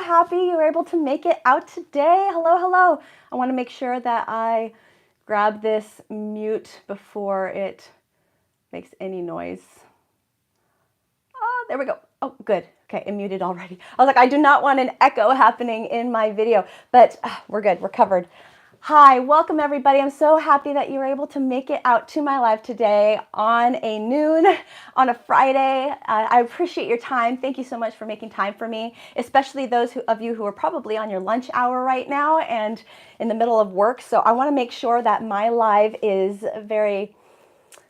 happy you were able to make it out today. Hello, hello. I want to make sure that I grab this mute before it makes any noise. Oh, there we go. Oh, good. Okay, it muted already. I was like, I do not want an echo happening in my video, but we're good. We're covered. Hi, welcome everybody. I'm so happy that you were able to make it out to my live today on a noon, on a Friday. I appreciate your time. Thank you so much for making time for me, especially those of you who are probably on your lunch hour right now and in the middle of work. So I want to make sure that my live is very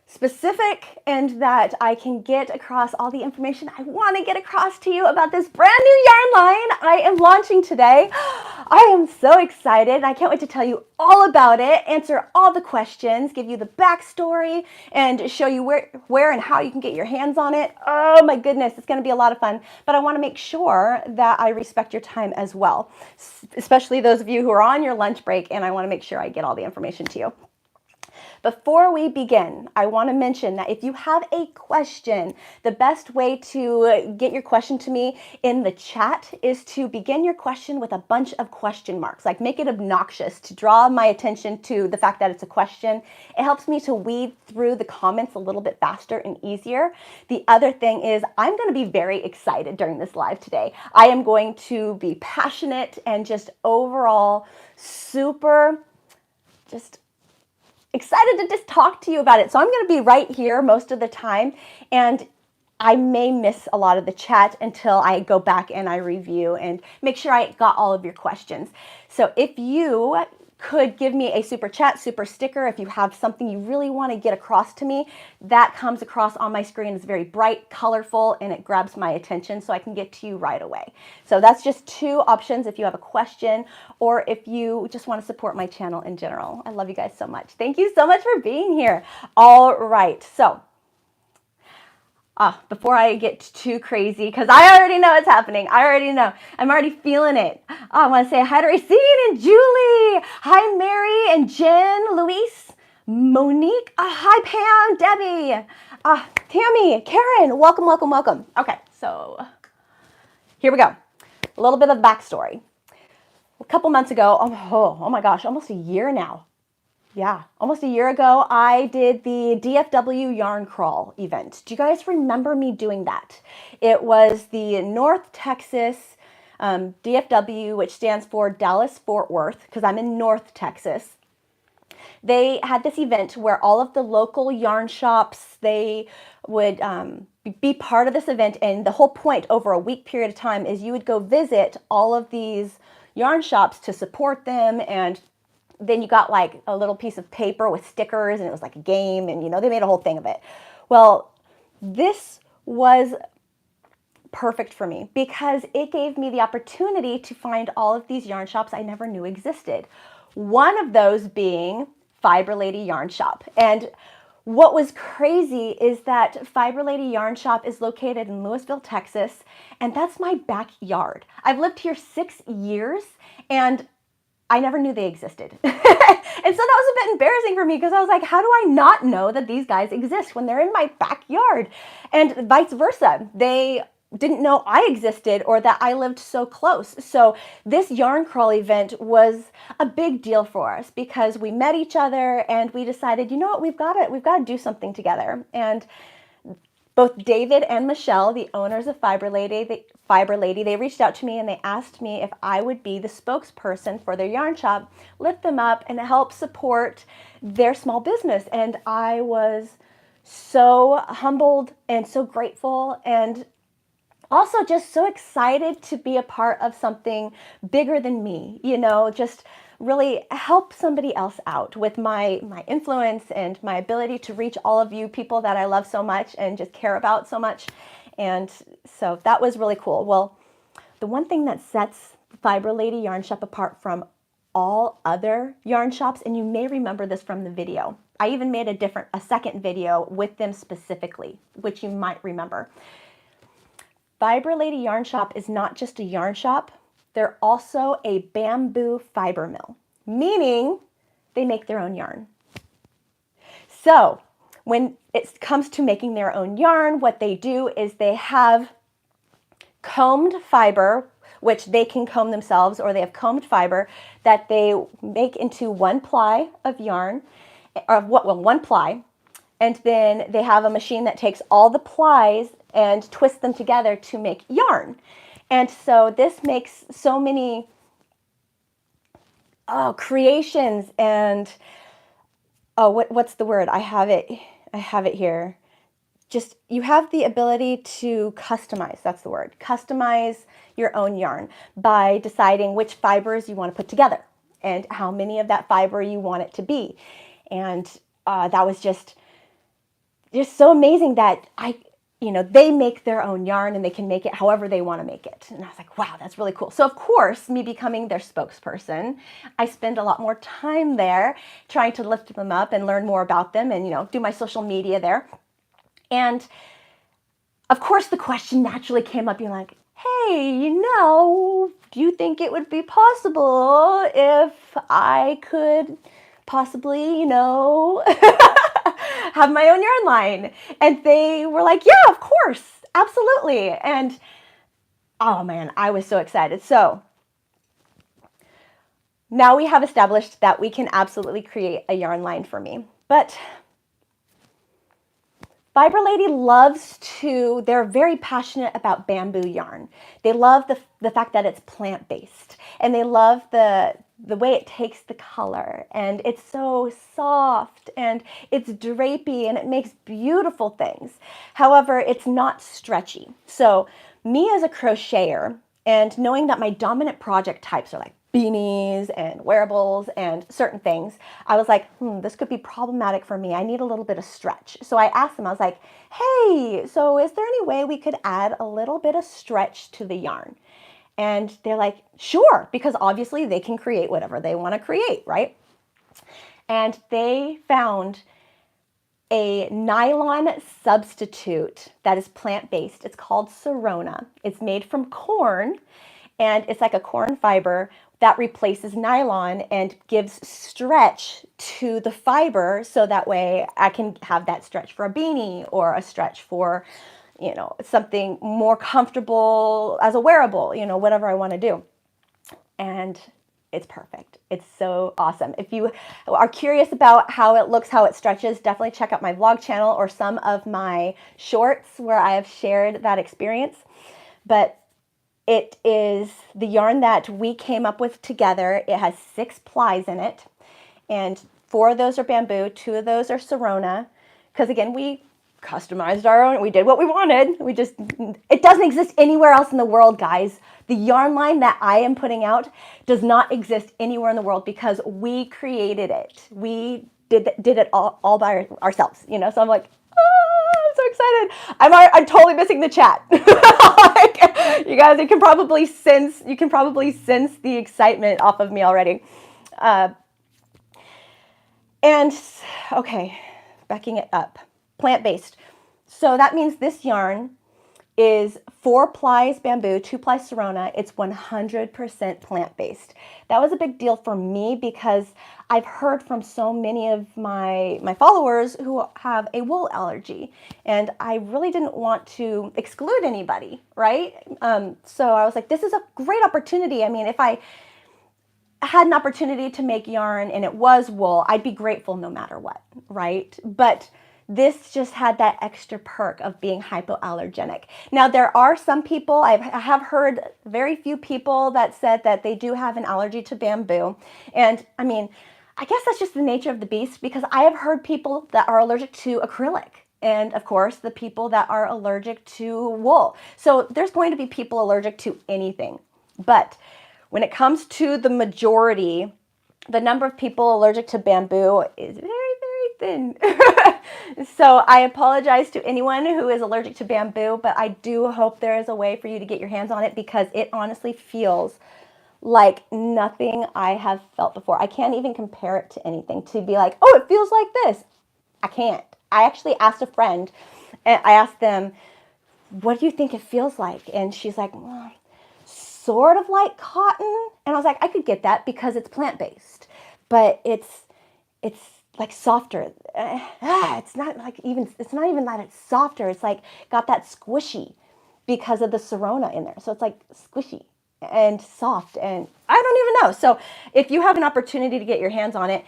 specific and that I can get across all the information I want to get across to you about this brand new yarn line I am launching today. I am so excited. I can't wait to tell you all about it, answer all the questions, give you the backstory, and show you where and how you can get your hands on it. Oh my goodness, it's going to be a lot of fun, but I want to make sure that I respect your time as well, especially those of you who are on your lunch break, and I want to make sure I get all the information to you. Before we begin, I want to mention that if you have a question, the best way to get your question to me in the chat is to begin your question with a bunch of question marks, like make it obnoxious to draw my attention to the fact that it's a question. It helps me to weed through the comments a little bit faster and easier. The other thing is I'm going to be very excited during this live today. I am going to be passionate and just overall super excited to just talk to you about it. So I'm going to be right here most of the time, and I may miss a lot of the chat until I go back and I review and make sure I got all of your questions. So if you could give me a super chat, super sticker, if you have something you really want to get across to me, that comes across on my screen. It's very bright, colorful, and it grabs my attention so I can get to you right away. So that's just two options if you have a question or if you just want to support my channel in general. I love you guys so much. Thank you so much for being here. All right, so before I get too crazy, because I already know it's happening. I already know. I'm already feeling it. I want to say hi to Racine and Julie. Hi, Mary and Jen, Luis, Monique. Hi, Pam, Debbie, Tammy, Karen. Welcome, welcome, welcome. Okay, so here we go. A little bit of backstory. A couple months ago, oh my gosh, almost a year now. Yeah, almost a year ago, I did the DFW Yarn Crawl event. Do you guys remember me doing that? It was the North Texas DFW, which stands for Dallas Fort Worth, because I'm in North Texas. They had this event where all of the local yarn shops, they would be part of this event. And the whole point over a week period of time is you would go visit all of these yarn shops to support them, and then you got like a little piece of paper with stickers, and it was like a game, and they made a whole thing of it. Well, this was perfect for me because it gave me the opportunity to find all of these yarn shops I never knew existed. One of those being Fiberlady Yarn Shop. And what was crazy is that Fiberlady Yarn Shop is located in Lewisville, Texas, and that's my backyard. I've lived here 6 years, and I never knew they existed. And so that was a bit embarrassing for me because I was like, how do I not know that these guys exist when they're in my backyard? And vice versa. They didn't know I existed or that I lived so close. So this yarn crawl event was a big deal for us because we met each other and we decided, you know what, we've got to do something together. And both David and Michelle, the owners of Fiberlady, they reached out to me and they asked me if I would be the spokesperson for their yarn shop, lift them up, and help support their small business. And I was so humbled and so grateful, and also just so excited to be a part of something bigger than me, just really help somebody else out with my influence and my ability to reach all of you people that I love so much and just care about so much. And so that was really cool. Well, the one thing that sets Fiberlady Yarn Shop apart from all other yarn shops, and you may remember this from the video, I even made a second video with them specifically, which you might remember. Fiberlady Yarn Shop is not just a yarn shop, they're also a bamboo fiber mill, meaning they make their own yarn. So when it comes to making their own yarn, what they do is they have combed fiber, which they can comb themselves, or they have combed fiber that they make into one ply of yarn, or one ply. And then they have a machine that takes all the plies and twists them together to make yarn. And so this makes so many creations and what's the word? I have it here. Just, you have the ability to customize, that's the word. Customize your own yarn by deciding which fibers you want to put together and how many of that fiber you want it to be. And that was just so amazing that they make their own yarn and they can make it however they want to make it. And I was like, wow, that's really cool. So of course, me becoming their spokesperson, I spend a lot more time there trying to lift them up and learn more about them and, do my social media there. And of course, the question naturally came up, being like, hey, do you think it would be possible if I could possibly, have my own yarn line? And they were like, yeah, of course, absolutely. And oh man, I was so excited. So now we have established that we can absolutely create a yarn line for me. But Fiberlady they're very passionate about bamboo yarn. They love the fact that it's plant-based, and they love the way it takes the color, and it's so soft and it's drapey and it makes beautiful things. However, it's not stretchy. So me as a crocheter, and knowing that my dominant project types are like beanies and wearables and certain things, I was like, this could be problematic for me. I need a little bit of stretch. So I asked them, I was like, hey, so is there any way we could add a little bit of stretch to the yarn? And they're like, sure, because obviously they can create whatever they want to create, right? And they found a nylon substitute that is plant-based. It's called Sorona. It's made from corn, and it's like a corn fiber that replaces nylon and gives stretch to the fiber, so that way I can have that stretch for a beanie or a stretch for, something more comfortable as a wearable, whatever I want to do. And it's perfect. It's so awesome. If you are curious about how it looks, how it stretches, definitely check out my vlog channel or some of my shorts where I have shared that experience. But it is the yarn that we came up with together. It has 6 plies in it, and 4 of those are bamboo, 2 of those are Sorona, because again, we customized our own. We did what we wanted. It doesn't exist anywhere else in the world, guys. The yarn line that I am putting out does not exist anywhere in the world because we created it. We did it all by ourselves, So I'm like, I'm so excited. I'm totally missing the chat. You guys, you can probably sense the excitement off of me already. And okay, backing it up. Plant-based. So that means this yarn is 4 plies bamboo, 2 plies Sorona. It's 100% plant-based. That was a big deal for me because I've heard from so many of my followers who have a wool allergy, and I really didn't want to exclude anybody, right? So I was like, this is a great opportunity. I mean, if I had an opportunity to make yarn and it was wool, I'd be grateful no matter what, right? But this just had that extra perk of being hypoallergenic. Now, there are some people, I have heard very few people that said that they do have an allergy to bamboo. And I mean, I guess that's just the nature of the beast, because I have heard people that are allergic to acrylic. And of course, the people that are allergic to wool. So there's going to be people allergic to anything. But when it comes to the majority, the number of people allergic to bamboo is very, very thin. So I apologize to anyone who is allergic to bamboo, but I do hope there is a way for you to get your hands on it, because it honestly feels like nothing I have felt before. I can't even compare it to anything to be like, oh, it feels like this. I can't. I actually asked a friend, and I asked them, what do you think it feels like? And she's like, well, sort of like cotton. And I was like, I could get that because it's plant-based, but it's like softer. It's not even that it's softer. It's like got that squishy because of the Sorona in there. So it's like squishy. and soft, and I don't even know. So if you have an opportunity to get your hands on it,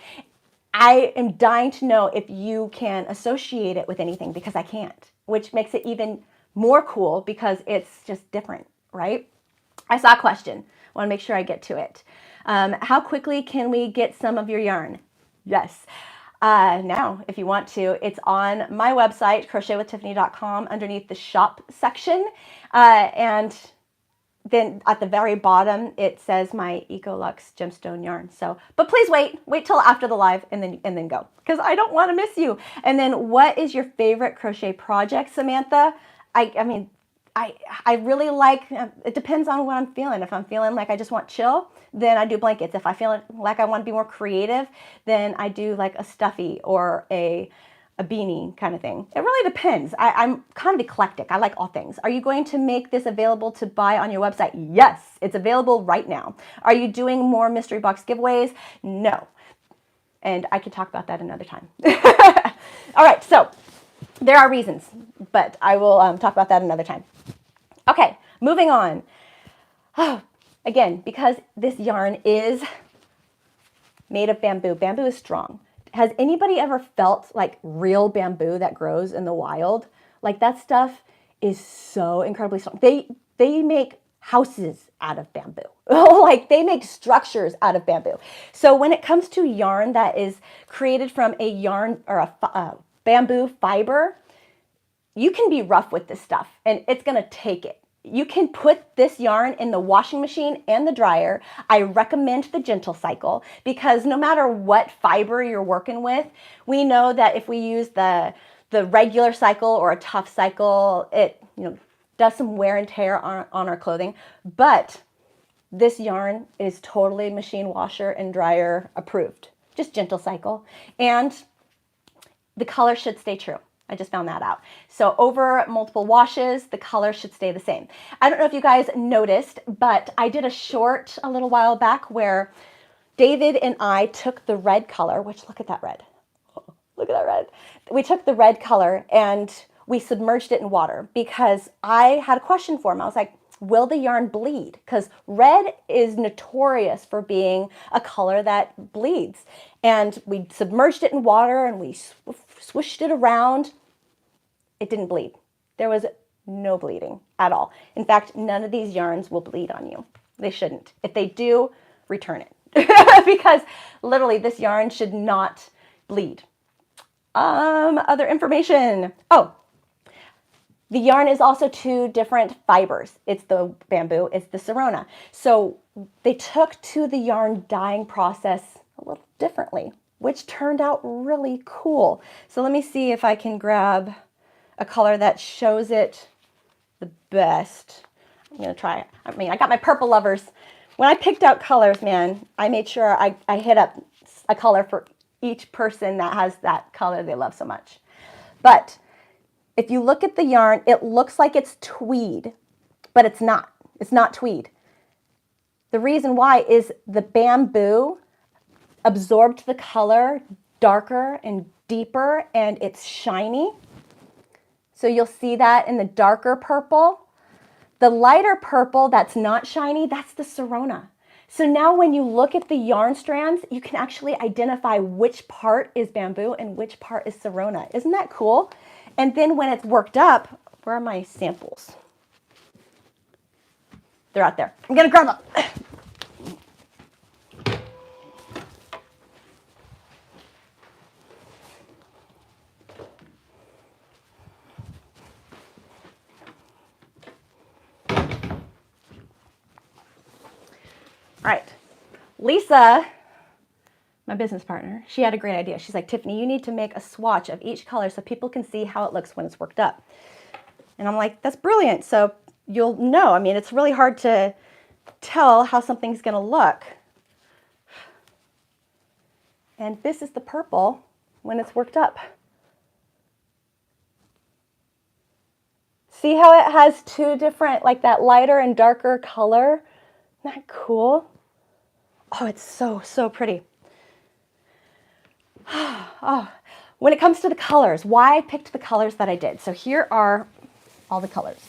I am dying to know if you can associate it with anything, because I can't, which makes it even more cool because it's just different, right? I saw a question. I want to make sure I get to it. How quickly can we get some of your yarn? Yes. Now, if you want to, it's on my website, crochetwithtiffany.com, underneath the shop section. And then at the very bottom, it says my EcoLuxe Gemstone Yarn. So, but please wait till after the live and then go, because I don't want to miss you. And then, what is your favorite crochet project, Samantha? I mean, I really like, it depends on what I'm feeling. If I'm feeling like I just want chill, then I do blankets. If I feel like I want to be more creative, then I do like a stuffy or a beanie kind of thing. It really depends. I'm kind of eclectic. I like all things. Are you going to make this available to buy on your website? Yes, it's available right now. Are you doing more mystery box giveaways? No. And I could talk about that another time. All right, so there are reasons, but I will talk about that another time. Okay, moving on. Oh, again, because this yarn is made of bamboo. Bamboo is strong. Has anybody ever felt like real bamboo that grows in the wild? Like, that stuff is so incredibly strong. They make houses out of bamboo. Like, they make structures out of bamboo. So when it comes to yarn that is created from a yarn or a bamboo fiber, you can be rough with this stuff and it's going to take it. You can put this yarn in the washing machine and the dryer. I recommend the gentle cycle, because no matter what fiber you're working with, we know that if we use the regular cycle or a tough cycle, it does some wear and tear on our clothing. But this yarn is totally machine washer and dryer approved. Just gentle cycle. And the color should stay true. I just found that out. So over multiple washes, the color should stay the same. I don't know if you guys noticed, but I did a short a little while back where David and I took the red color, which, look at that red. Look at that red. We took the red color and we submerged it in water, because I had a question for him. I was like, will the yarn bleed? Because red is notorious for being a color that bleeds. And we submerged it in water and we swished it around. It didn't bleed. There was no bleeding at all. In fact, none of these yarns will bleed on you. They shouldn't. If they do, return it. Because literally this yarn should not bleed. Other information. Oh, the yarn is also 2 different fibers. It's the bamboo, it's the Serona. So they took to the yarn dyeing process a little differently, which turned out really cool. So let me see if I can grab a color that shows it the best. I'm gonna try it. I mean, I got my purple lovers. When I picked out colors, man, I made sure I hit up a color for each person that has that color they love so much. But if you look at the yarn, it looks like it's tweed, but it's not. It's not tweed. The reason why is the bamboo absorbed the color darker and deeper, and it's shiny. So you'll see that in the darker purple. The lighter purple that's not shiny, that's the Serona. So now when you look at the yarn strands, you can actually identify which part is bamboo and which part is Serona. Isn't that cool? And then when it's worked up, where are my samples? They're out there. I'm gonna grab them. All right, Lisa, my business partner, she had a great idea. She's like, Tiffany, you need to make a swatch of each color so people can see how it looks when it's worked up. And I'm like, that's brilliant. So you'll know. I mean, it's really hard to tell how something's gonna look. And this is the purple when it's worked up. See how it has 2 different, like that lighter and darker color? Isn't that cool? Oh, it's so, so pretty. Oh, when it comes to the colors, why I picked the colors that I did. So here are all the colors.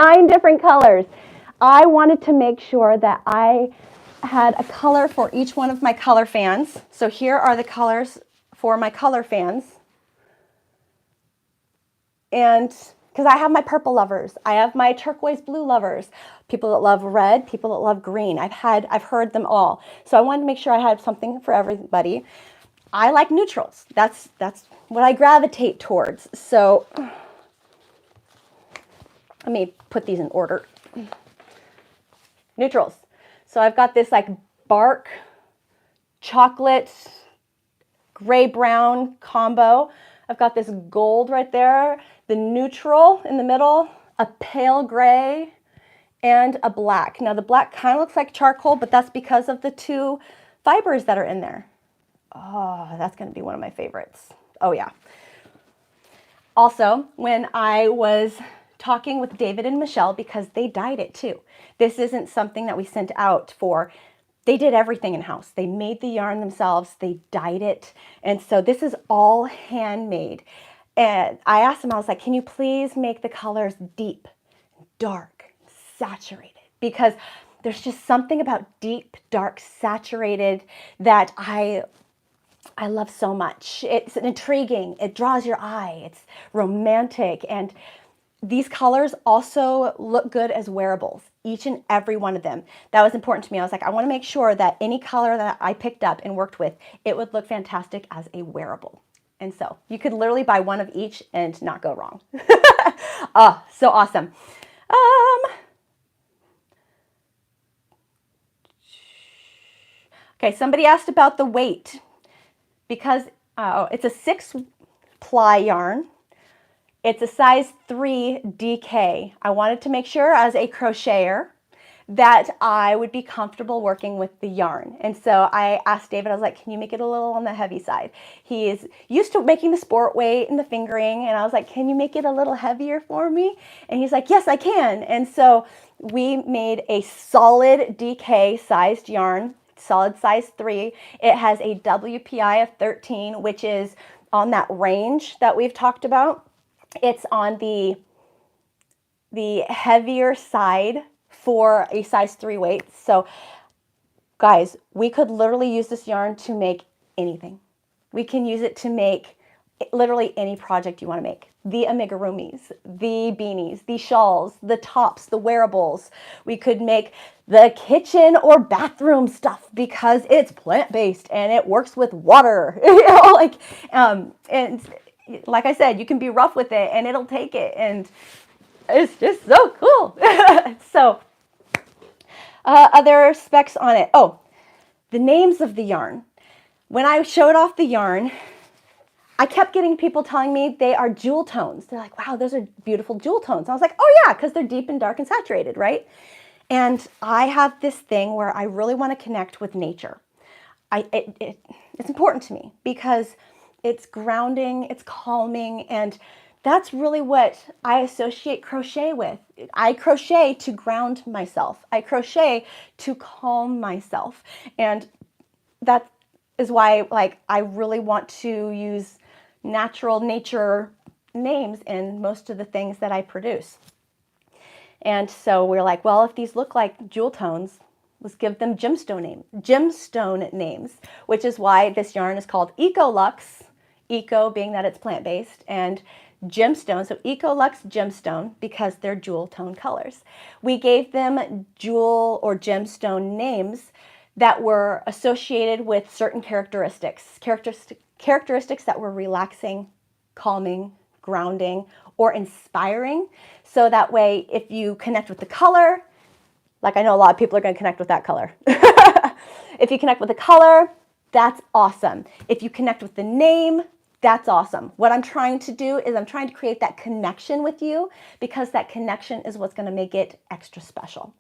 9 different colors. I wanted to make sure that I had a color for each one of my color fans. So here are the colors for my color fans. And because I have my purple lovers, I have my turquoise blue lovers, people that love red, people that love green. I've heard them all. So I wanted to make sure I had something for everybody. I like neutrals. That's what I gravitate towards. So let me put these in order. Neutrals. So I've got this like bark, chocolate, gray brown combo. I've got this gold right there, the neutral in the middle, a pale gray, and a black. Now the black kind of looks like charcoal, but that's because of the 2 fibers that are in there. Oh, that's going to be one of my favorites. Oh yeah. Also, when I was talking with David and Michelle, because they dyed it too. This isn't something that we sent out for. They did everything in-house. They made the yarn themselves. They dyed it. And so this is all handmade. And I asked them, I was like, can you please make the colors deep, dark, saturated? Because there's just something about deep, dark, saturated that I love so much. It's intriguing. It draws your eye. It's romantic. And these colors also look good as wearables, each and every one of them. That was important to me. I was like, I want to make sure that any color that I picked up and worked with, it would look fantastic as a wearable. And so you could literally buy one of each and not go wrong. Oh, so awesome. Okay, somebody asked about the weight. Because it's a 6-ply yarn. It's a size 3 DK. I wanted to make sure as a crocheter that I would be comfortable working with the yarn. And so I asked David, I was like, can you make it a little on the heavy side? He is used to making the sport weight and the fingering. And I was like, can you make it a little heavier for me? And he's like, yes, I can. And so we made a solid DK sized yarn, solid size 3. It has a WPI of 13, which is on that range that we've talked about. It's on the heavier side for a size 3 weight. So guys, we could literally use this yarn to make anything. We can use it to make literally any project you want to make. The amigurumis, the beanies, the shawls, the tops, the wearables. We could make the kitchen or bathroom stuff because it's plant-based and it works with water. And like I said, you can be rough with it and it'll take it. And it's just so cool. So other specs on it. Oh, the names of the yarn. When I showed off the yarn, I kept getting people telling me they are jewel tones. They're like, wow, those are beautiful jewel tones. I was like, oh yeah, because they're deep and dark and saturated, right? And I have this thing where I really want to connect with nature. It's important to me because it's grounding, it's calming, and that's really what I associate crochet with. I crochet to ground myself. I crochet to calm myself. And that is why, like, I really want to use natural nature names in most of the things that I produce. And so we're like, well, if these look like jewel tones, let's give them gemstone names, which is why this yarn is called EcoLuxe, eco being that it's plant-based, and gemstone, so EcoLuxe Gemstone, because they're jewel tone colors. We gave them jewel or gemstone names that were associated with certain characteristics that were relaxing, calming, grounding, or inspiring. So that way, if you connect with the color, like I know a lot of people are going to connect with that color. If you connect with the color, that's awesome. If you connect with the name, that's awesome. What I'm trying to do is I'm trying to create that connection with you because that connection is what's going to make it extra special.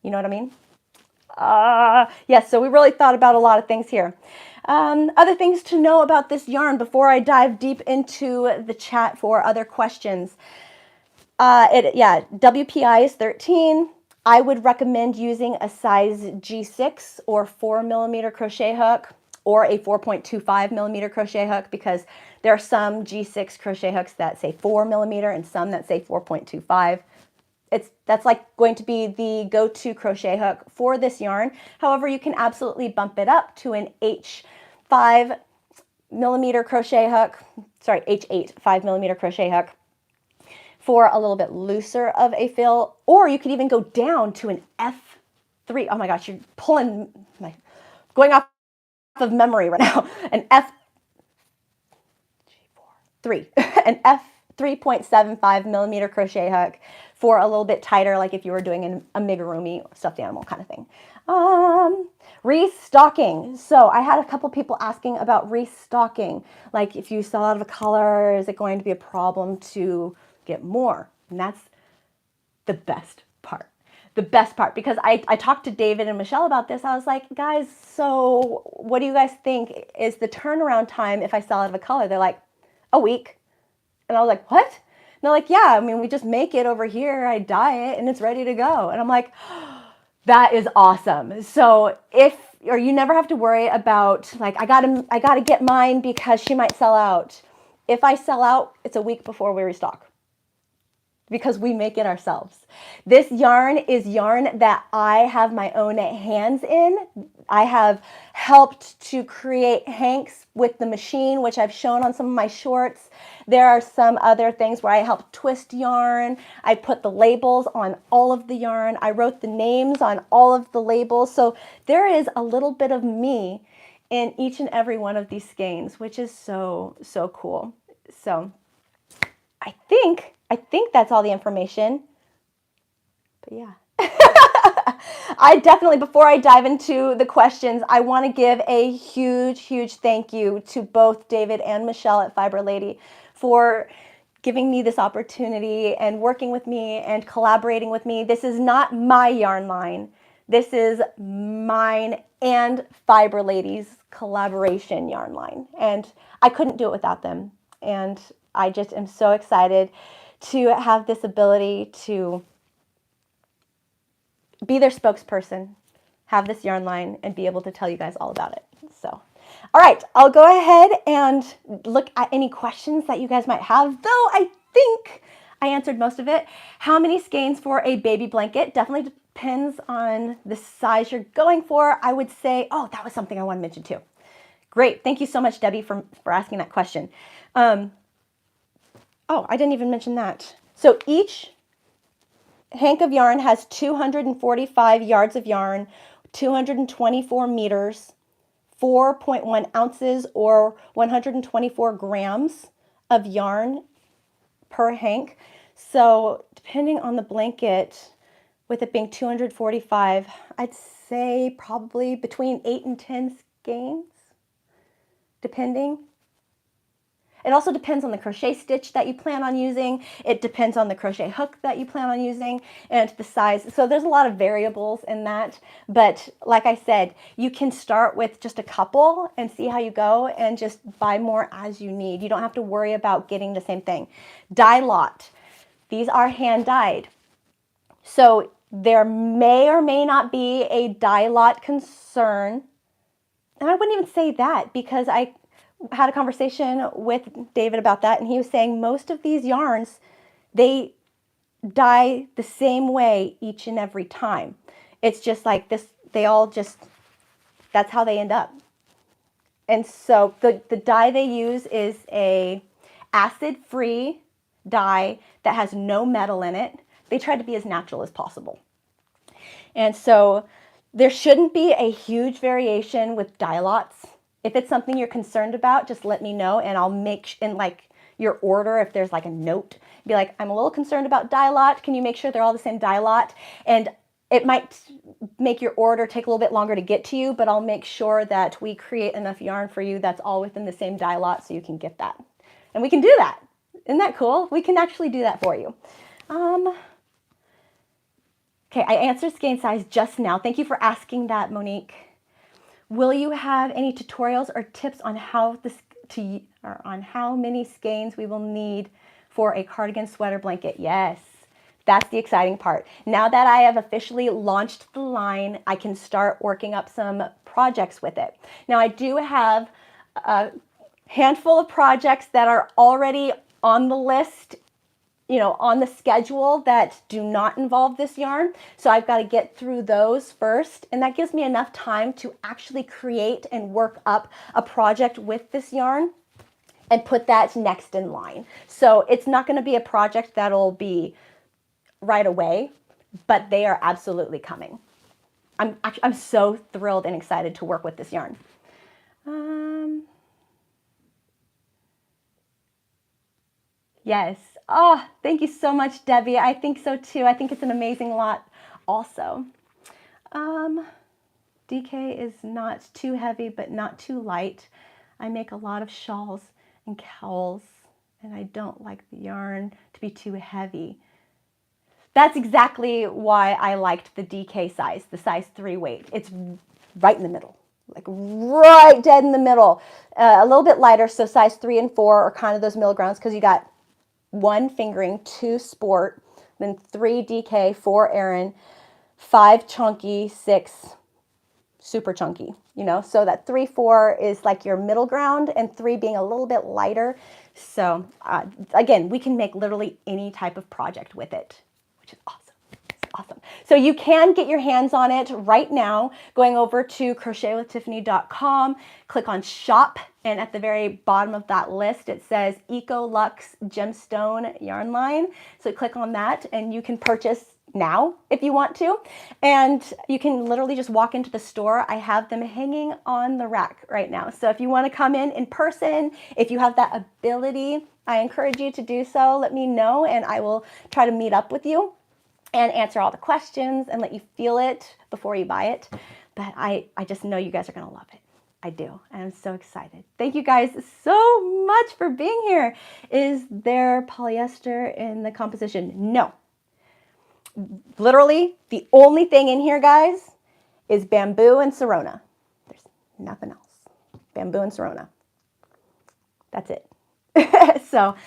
You know what I mean? Yes, so we really thought about a lot of things here. Other things to know about this yarn before I dive deep into the chat for other questions. WPI is 13. I would recommend using a size G6 or 4mm crochet hook or a 4.25mm crochet hook because there are some G6 crochet hooks that say 4mm and some that say 4.25. that's like going to be the go-to crochet hook for this yarn. However, you can absolutely bump it up to an H5mm crochet hook, sorry, H8 5mm crochet hook for a little bit looser of a fill, or you could even go down to an F3. Oh my gosh, you're pulling my, going off of memory right now. An F3, an F3.75mm crochet hook for a little bit tighter, like if you were doing an amigurumi stuffed animal kind of thing. Restocking. So I had a couple people asking about restocking. Like if you sell out of a color, is it going to be a problem to get more? And that's the best part. The best part, because I talked to David and Michelle about this. I was like, guys, so what do you guys think is the turnaround time if I sell out of a color? They're like, a week. And I was like, what? And they're like, yeah, I mean, we just make it over here, I dye it, and it's ready to go. And I'm like, that is awesome. So you never have to worry about like, I gotta get mine because she might sell out. If I sell out, it's a week before we restock, because we make it ourselves. This yarn is yarn that I have my own hands in. I have helped to create hanks with the machine, which I've shown on some of my shorts. There are some other things where I help twist yarn. I put the labels on all of the yarn. I wrote the names on all of the labels. So there is a little bit of me in each and every one of these skeins, which is so, so cool. So I think that's all the information, but yeah. I definitely, before I dive into the questions, I want to give a huge, huge thank you to both David and Michelle at Fiberlady for giving me this opportunity and working with me and collaborating with me. This is not my yarn line. This is mine and Fiberlady's collaboration yarn line. And I couldn't do it without them. And I just am so excited to have this ability to be their spokesperson, have this yarn line, and be able to tell you guys all about it. So, all right, I'll go ahead and look at any questions that you guys might have, though I think I answered most of it. How many skeins for a baby blanket? Definitely depends on the size you're going for. I would say, oh, that was something I want to mention too. Great, thank you so much, Debbie, for asking that question. Oh, I didn't even mention that. So each hank of yarn has 245 yards of yarn, 224 meters, 4.1 ounces or 124 grams of yarn per hank. So depending on the blanket, with it being 245, I'd say probably between 8 and 10 skeins, depending. It also depends on the crochet stitch that you plan on using. It depends on the crochet hook that you plan on using and the size. So there's a lot of variables in that. But like I said, you can start with just a couple and see how you go and just buy more as you need. You don't have to worry about getting the same thing. Dye lot. These are hand dyed. So there may or may not be a dye lot concern. And I wouldn't even say that, because I had a conversation with David about that, and he was saying most of these yarns, they dye the same way each and every time. It's just like this, they all just, that's how they end up. And so the dye they use is a acid-free dye that has no metal in it. They try to be as natural as possible. And so there shouldn't be a huge variation with dye lots. If it's something you're concerned about, just let me know, and I'll make in like your order, if there's like a note, be like, I'm a little concerned about dye lot. Can you make sure they're all the same dye lot? And it might make your order take a little bit longer to get to you, but I'll make sure that we create enough yarn for you that's all within the same dye lot so you can get that. And we can do that. Isn't that cool? We can actually do that for you. Okay, I answered skein size just now. Thank you for asking that, Monique. Will you have any tutorials or tips on how how many skeins we will need for a cardigan sweater blanket? Yes, that's the exciting part. Now that I have officially launched the line, I can start working up some projects with it. Now I do have a handful of projects that are already on the list on the schedule that do not involve this yarn. So I've got to get through those first. And that gives me enough time to actually create and work up a project with this yarn and put that next in line. So it's not going to be a project that'll be right away, but they are absolutely coming. I'm so thrilled and excited to work with this yarn. Yes. Oh, thank you so much, Debbie. I think so too. I think it's an amazing lot also. DK is not too heavy, but not too light. I make a lot of shawls and cowls, and I don't like the yarn to be too heavy. That's exactly why I liked the DK size, the size 3 weight. It's right in the middle, like right dead in the middle. A little bit lighter, so size 3 and 4 are kind of those middle grounds because you got 1 fingering, 2 sport, then 3 DK, 4 Aran, 5 chunky, 6 super chunky, so that 3, 4 is like your middle ground and 3 being a little bit lighter. So again, we can make literally any type of project with it, which is awesome. It's awesome. So you can get your hands on it right now, going over to crochetwithtiffany.com, click on shop, and at the very bottom of that list, it says EcoLuxe Gemstone Yarn Line. So click on that and you can purchase now if you want to. And you can literally just walk into the store. I have them hanging on the rack right now. So if you want to come in person, if you have that ability, I encourage you to do so. Let me know and I will try to meet up with you and answer all the questions and let you feel it before you buy it. But I just know you guys are going to love it. I do. I'm so excited. Thank you guys so much for being here. Is there polyester in the composition? No. Literally, the only thing in here, guys, is bamboo and Serona. There's nothing else. Bamboo and Serona. That's it. So,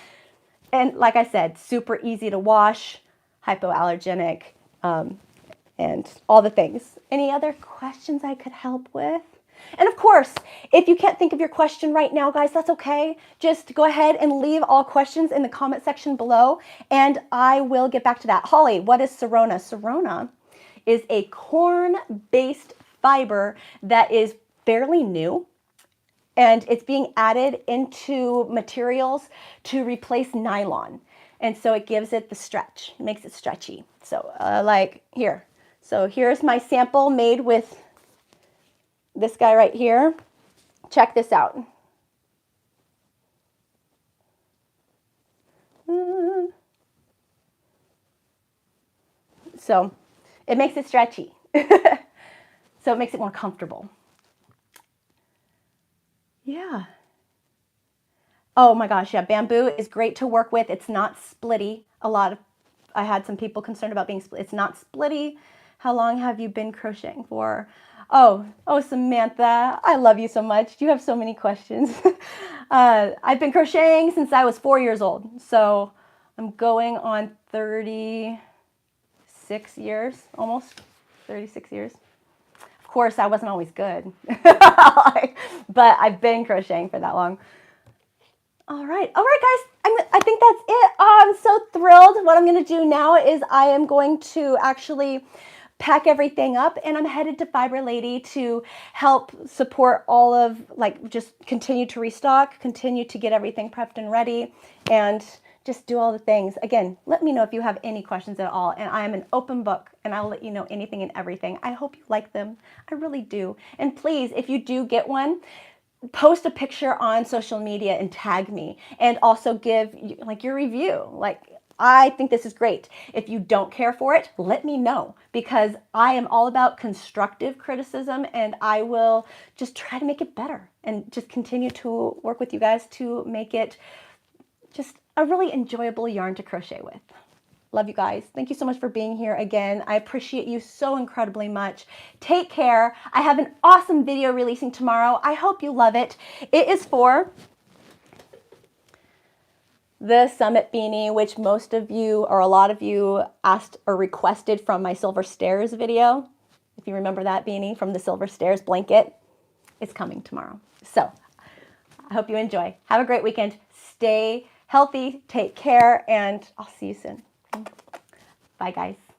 and like I said, super easy to wash, hypoallergenic, and all the things. Any other questions I could help with? And of course, if you can't think of your question right now, guys, that's okay. Just go ahead and leave all questions in the comment section below, and I will get back to that. Holly, what is Serona? Serona is a corn-based fiber that is fairly new, and it's being added into materials to replace nylon. And so it gives it the stretch, it makes it stretchy. So like here. So here's my sample made with this guy right here. Check this out. So it makes it stretchy. So it makes it more comfortable. Yeah. Oh my gosh, yeah, bamboo is great to work with. It's not splitty. I had some people concerned about being split. It's not splitty. How long have you been crocheting for? Oh, Samantha, I love you so much. You have so many questions. I've been crocheting since I was 4 years old. So I'm going on 36 years, almost 36 years. Of course, I wasn't always good, but I've been crocheting for that long. All right, guys, I think that's it. Oh, I'm so thrilled. What I'm going to do now is I am going to actually pack everything up, and I'm headed to Fiberlady to help support all of, just continue to restock, continue to get everything prepped and ready, and just do all the things. Again, let me know if you have any questions at all, and I am an open book, and I'll let you know anything and everything. I hope you like them. I really do. And please, if you do get one, post a picture on social media and tag me, and also give your review. I think this is great. If you don't care for it, let me know, because I am all about constructive criticism, and I will just try to make it better and just continue to work with you guys to make it just a really enjoyable yarn to crochet with. Love you guys. Thank you so much for being here again. I appreciate you so incredibly much. Take care. I have an awesome video releasing tomorrow. I hope you love it. It is for the Summit beanie, which most of you, or a lot of you, asked or requested from my Silver Stairs video. If you remember that beanie from the Silver Stairs blanket, it's coming tomorrow. So I hope you enjoy. Have a great weekend. Stay healthy, take care, and I'll see you soon. Bye, guys.